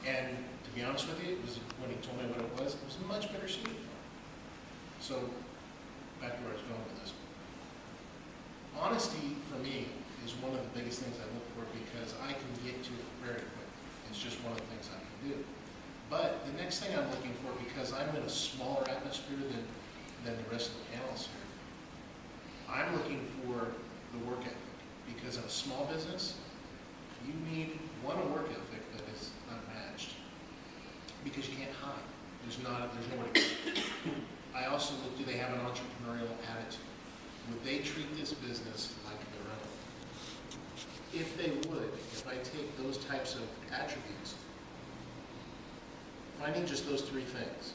And to be honest with you, it was, when he told me what it was a much better suited for him. So, back to where I was going with this. Honesty, for me, is one of the biggest things I look for because I can get to it very quick. It's just one of the things I can do. But the next thing I'm looking for, because I'm in a smaller atmosphere than the rest of the panelists here, I'm looking for the work ethic. Because in a small business, you need a work ethic that is unmatched. Because you can't hide. There's nowhere to go. I also look, do they have an entrepreneurial attitude? Would they treat this business like their own? If they would, if I take those types of attributes, finding just those three things,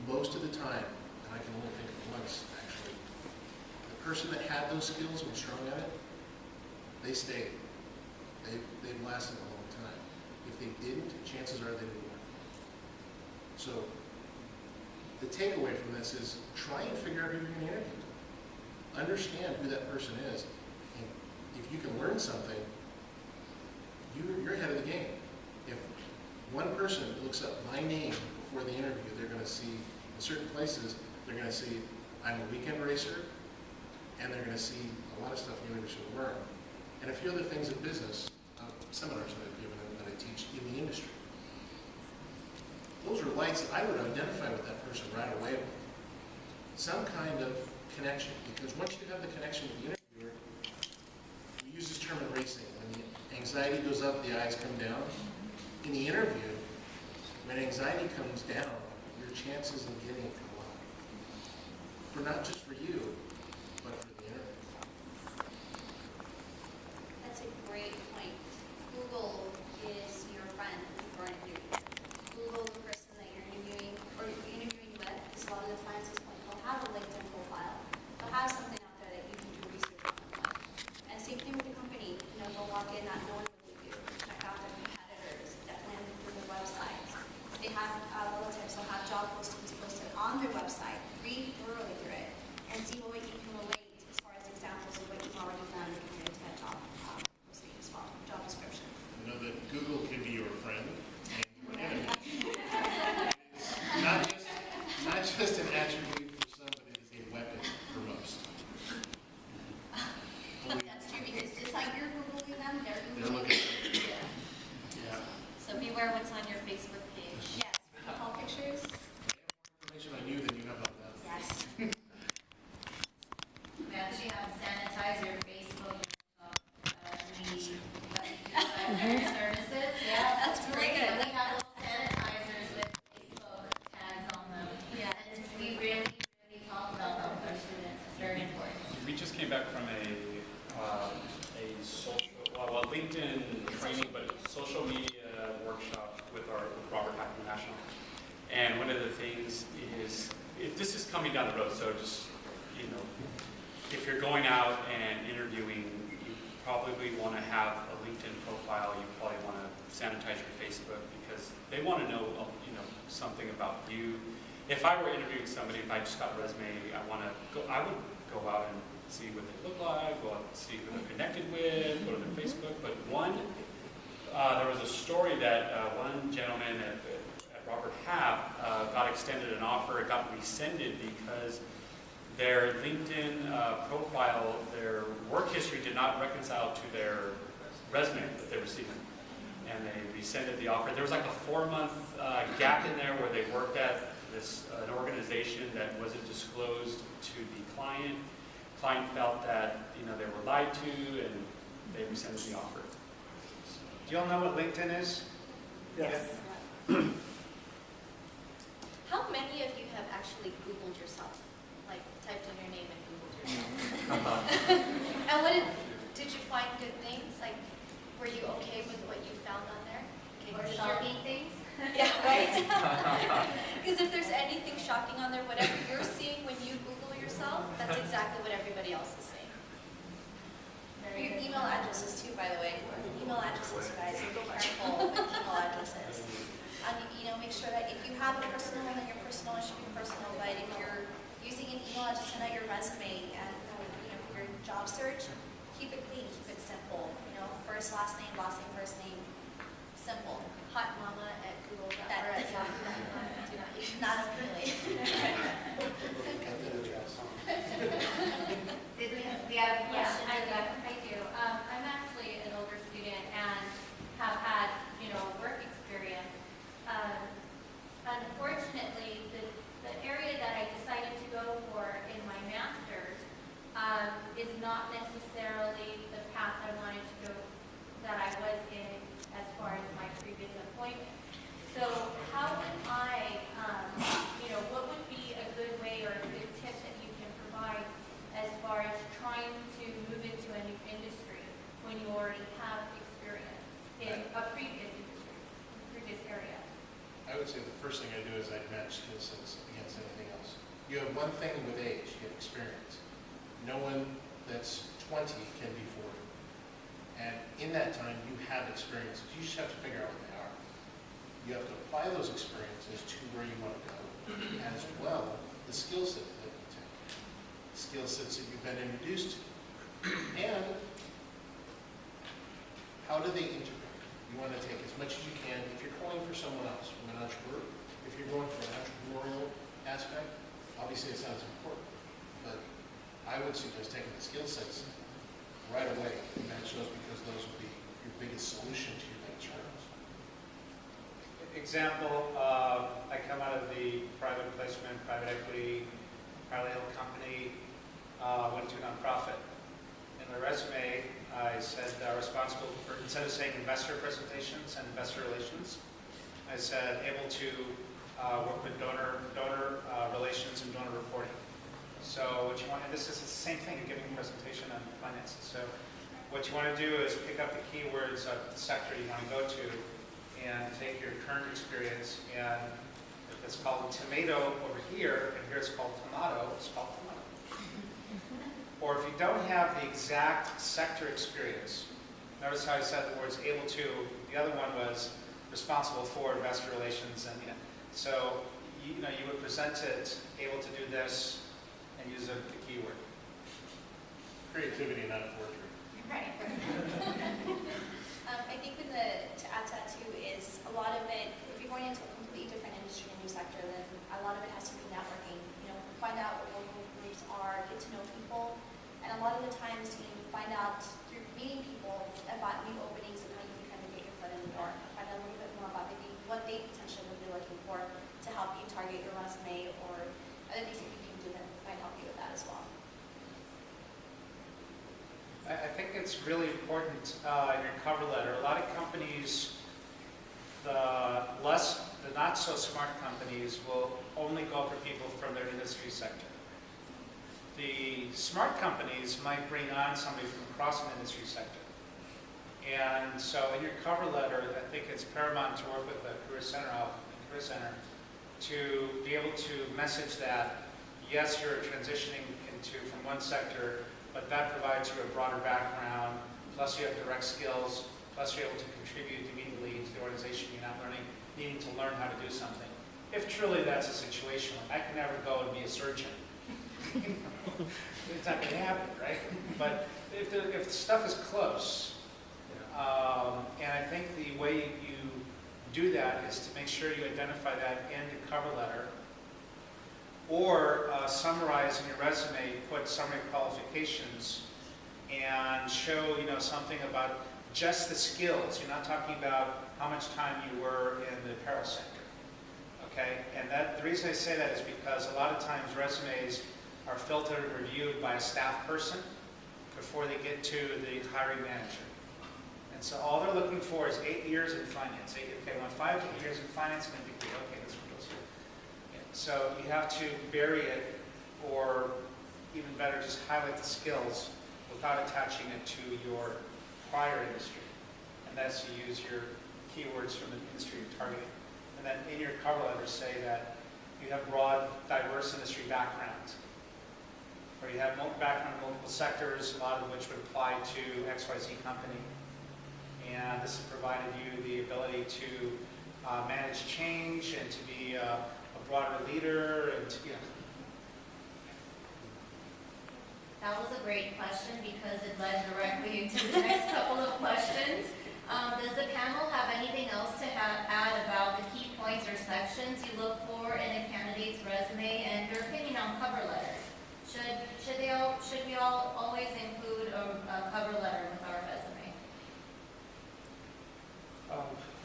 most of the time, and I can only think of once actually, the person that had those skills and was strong at it, they stayed. They've lasted a long time. If they didn't, chances are they would. So the takeaway from this is try and figure out who you're going to interview. Understand who that person is. And if you can learn something, you're ahead of the game. If one person looks up my name before the interview, they're going to see, in certain places, they're going to see I'm a weekend racer, and they're going to see a lot of stuff you really should learn. And a few other things in business, seminars that I've given and that I teach in the industry. Those are lights that I would identify with that person right away with. Some kind of connection, because once you have the connection with the interviewer, we use this term in racing. When the anxiety goes up, the eyes come down. In the interview, when anxiety comes down, your chances of getting it go up. For not just for you, but for the interview. That's a great point. Google is your friend for interviewing. Google the person that you're interviewing or you're interviewing with, because a lot of the times they'll have a LinkedIn profile. They'll have something out there that you can do research on. And same thing with the company. You know, they'll walk in not knowing what they do. Check out their competitors. Definitely look through their websites. They have a lot of times they'll have job postings posted on their website. Read thoroughly through it and see what you can relate as far as examples of what you've already done compared to that job posting as well, job description. You know that Google can be your friend and your enemy. Not just an attribute for some, but it is a weapon for most. That's true, because just like you're Googling them, they're They're Googling looking you. at it. Yeah. So beware what's on your Facebook page. Yes, profile pictures. Information on you than you have about them. Yes. We actually have sanitizer Facebook services. Yeah, That's great. And we have little sanitizers with Facebook tags on them. Yeah. And we really talk about that with our students. It's very important. We just came back from a social, well, LinkedIn training, but social media workshop with Robert Half International. And one of the things is, this is coming down the road, so just, you know, if you're going out and interviewing, you probably want to have a LinkedIn profile. You probably want to sanitize your Facebook because they want to know, you know, something about you. If I were interviewing somebody, if I just got a resume, I would go out and see what they look like, go out and see who they're connected with, go to their Facebook. But there was a story that one gentleman at Robert Half got extended an offer. It got rescinded because their LinkedIn profile, their work history did not reconcile to their resume that they received. And they rescinded the offer. There was like a 4-month gap in there where they worked at an organization that wasn't disclosed to the client. Client felt that, you know, they were lied to, and they rescinded the offer. Do you all know what LinkedIn is? Yes. How many of you have actually Googled yourself? Like typed in your name and Googled yourself? And did you find good things? Like, were you okay with what you found on there? Or shocking things. Yeah, right? Because if there's anything shocking on there, whatever you're seeing when you Google yourself, that's exactly what everybody else is saying. Your email addresses too, by the way. Email addresses, guys. Be careful with email addresses. And make sure that if you have a personal one, then your personal one should be personal. But if you're using an email address to send out your resume and your job search, keep it clean, keep it simple. First, last name, first name. Simple. Hot mama, Not really. Did we have a Yeah, question? I do. I'm actually an older student and have had, work experience. Unfortunately, the area that I decided to go for in my master's is not necessarily the path I wanted to go, that I was in as far as my previous employment. So how can I, what would be a good way or a good tip that you can provide as far as trying to move into a new industry when you already have experience in a previous industry, previous area? I would say the first thing I do is I'd match skill sets against anything else. You have one thing with age, you have experience. No one that's 20 can be 40. And in that time, you have experiences. You just have to figure out what they are. You have to apply those experiences to where you want to go, as well the skill set that you take, skill sets that you've been introduced to, and how do they integrate? You want to take as much as you can. If you're calling for someone else, from an entrepreneur, if you're going for an entrepreneurial aspect, obviously it sounds important, but I would suggest taking the skill sets right away and match those, because those will be your biggest solution to your next challenge. Example, I come out of the private placement, private equity, privately held company, went to a nonprofit. In my resume, I said responsible for, instead of saying investor presentations and investor relations, I said able to work with donor relations and donor reporting. So what you want, and this is the same thing, you're giving a presentation on finances. So what you want to do is pick up the keywords of the sector you want to go to and take your current experience, and if it's called tomato over here, and here it's called tomato, it's called tomato. Or if you don't have the exact sector experience, notice how I said the words able to, the other one was responsible for investor relations, and so you would present it able to do this and use the keyword. Creativity, not a forgery. Right. I think to add to that too is a lot of it, if you're going into a completely different industry, a new sector, then a lot of it has to be networking. Find out what local groups are, get to know people, and a lot of the times you find out through meeting people about new openings and how you can kind of get your foot in the door. Find out a little bit more about maybe what they potentially would be looking for to help you target your resume, or other things that you can do that might help you with that as well. I think it's really important in your cover letter. A lot of companies, the not so smart companies, will only go for people from their industry sector. The smart companies might bring on somebody from across an industry sector. And so in your cover letter, I think it's paramount to work with the Career Center to be able to message that, yes, you're transitioning from one sector, but that provides you a broader background, plus you have direct skills, plus you're able to contribute immediately to the organization you're not needing to learn how to do something. If truly that's a situation, like I can never go and be a surgeon. It's not going to happen, right? But if the stuff is close, and I think the way you do that is to make sure you identify that in the cover letter, or summarize in your resume, put summary qualifications, and show something about just the skills. You're not talking about how much time you were in the apparel sector. Okay, and the reason I say that is because a lot of times resumes are filtered and reviewed by a staff person before they get to the hiring manager. And so all they're looking for is 8 years in finance. Okay, I want 5 to 8 years in finance, and think, okay, this one goes here. So you have to bury it, or even better, just highlight the skills without attaching it to your prior industry. And that's to use your keywords from the industry you're targeting. And then in your cover letter say that you have broad, diverse industry backgrounds, or you have background in multiple sectors, a lot of which would apply to XYZ company. And this has provided you the ability to manage change and to be a broader leader, and to, That was a great question because it led directly into the next couple of questions. Does the panel have anything else to add about the key points or sections you look for in a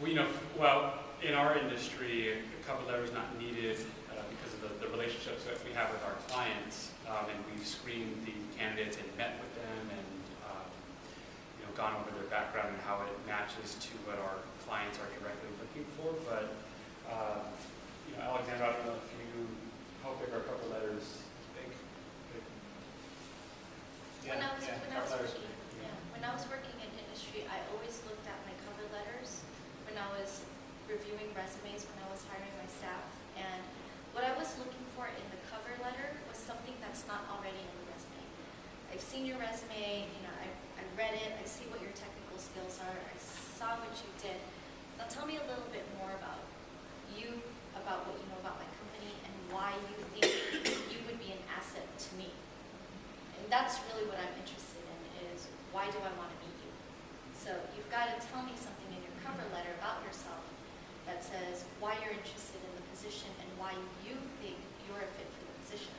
Well, in our industry, a cover letter is not needed because of the relationships that we have with our clients, and we've screened the candidates and met with them, and gone over their background and how it matches to what our clients are directly looking for. But Alexandra, I don't know if how big are cover letters? Big. When I was cover letters. working, when I was working in industry, I always looked at my cover letters when I was reviewing resumes, when I was hiring my staff. And what I was looking for in the cover letter was something that's not already in the resume. I've seen your resume, I read it, I see what your technical skills are, I saw what you did. Now tell me a little bit more about you, about what you know about my company, and why you think you would be an asset to me. And that's really what I'm interested in, is why do I want to meet you? So you've got to tell me something in your cover letter about yourself that says why you're interested in the position and why you think you're a fit for the position.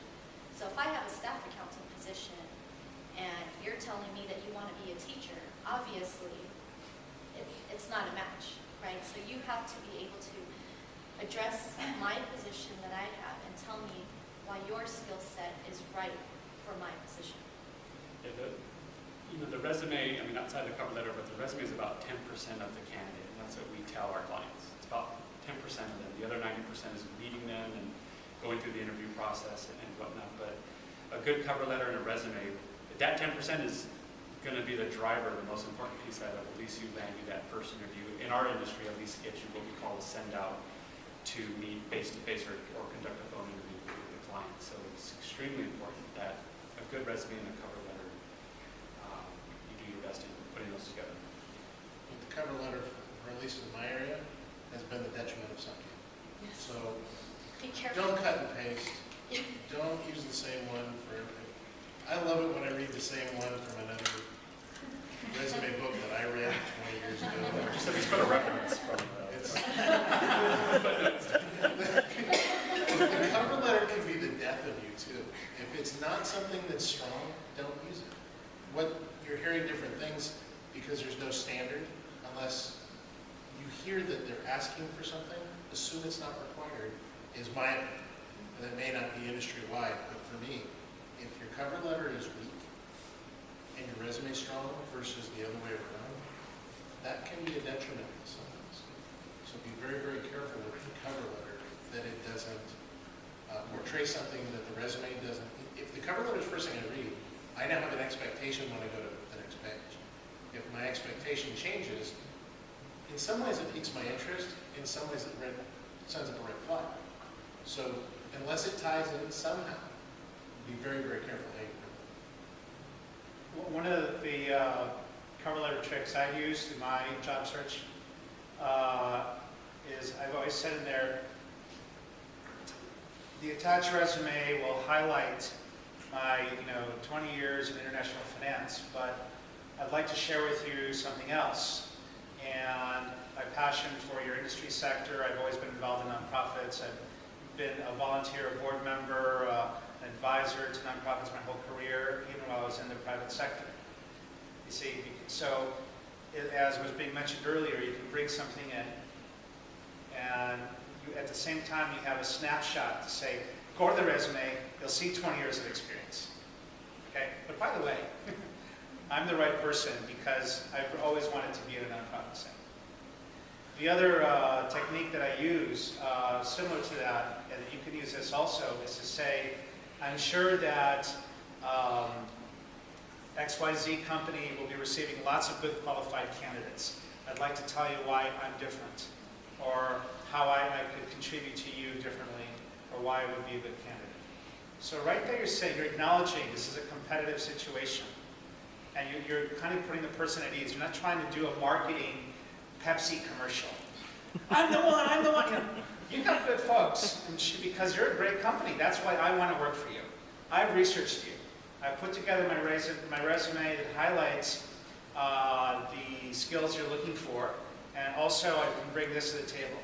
So if I have a staff accountant position and you're telling me that you want to be a teacher, obviously it's not a match, right? So you have to be able to address my position that I have and tell me why your skill set is right for my position. Yeah, the resume, outside the cover letter, but the resume is about 10% of the candidate, and that's what we tell our clients. It's about 10% of them. The other 90% is meeting them and going through the interview process and whatnot. But a good cover letter and a resume, that 10% is going to be the driver, the most important piece that will at least you land you that first interview. In our industry, at least get you what we call a send out to meet face-to-face or conduct a phone interview with the client. So it's extremely important that a good resume and a cover letter, you do your best in putting those together. But the cover letter, or at least in my area, has been the detriment of some people. Yes. So Be careful. don't cut and paste. Don't use the same one for everything. I love it when I read the same one from another resume book that I read 20 years ago. Just at least put a reference from It's, the cover letter can be the death of you too. If it's not something that's strong, don't use it. What you're hearing different things because there's no standard, unless you hear that they're asking for something, assume it's not required, is my opinion. And it may not be industry-wide, but for me, if your cover letter is weak and your resume is strong versus the other way around, that can be a detriment to some things. So be very, very careful with the cover letter that it doesn't portray something that the resume doesn't. If the cover letter is the first thing I read, I now have an expectation when I go to the next page. If my expectation changes, in some ways it piques my interest, in some ways it sends up a red flag. So unless it ties in somehow, be very, very careful how you put it. One of the cover letter tricks I use in my job search is I've always said in there, the attached resume will highlight my 20 years in international finance, but I'd like to share with you something else. And my passion for your industry sector, I've always been involved in nonprofits. I've been a volunteer, a board member, an advisor to nonprofits my whole career, even while I was in the private sector. You see, so as was being mentioned earlier, you can bring something in, and at the same time you have a snapshot to say, go to the resume, you'll see 20 years of experience. Okay, but by the way, I'm the right person because I've always wanted to be in a nonprofit sector. The other technique that I use, similar to that, and you can use this also, is to say, I'm sure that XYZ company will be receiving lots of good qualified candidates. I'd like to tell you why I'm different, or how I could contribute to you differently, or why I would be a good candidate. So right there you're saying, you're acknowledging this is a competitive situation. And you're kind of putting the person at ease. You're not trying to do a marketing Pepsi commercial. I'm the one, I'm the one. You got good folks, and because you're a great company. That's why I want to work for you. I've researched you. I've put together my resume that highlights the skills you're looking for, and also I can bring this to the table.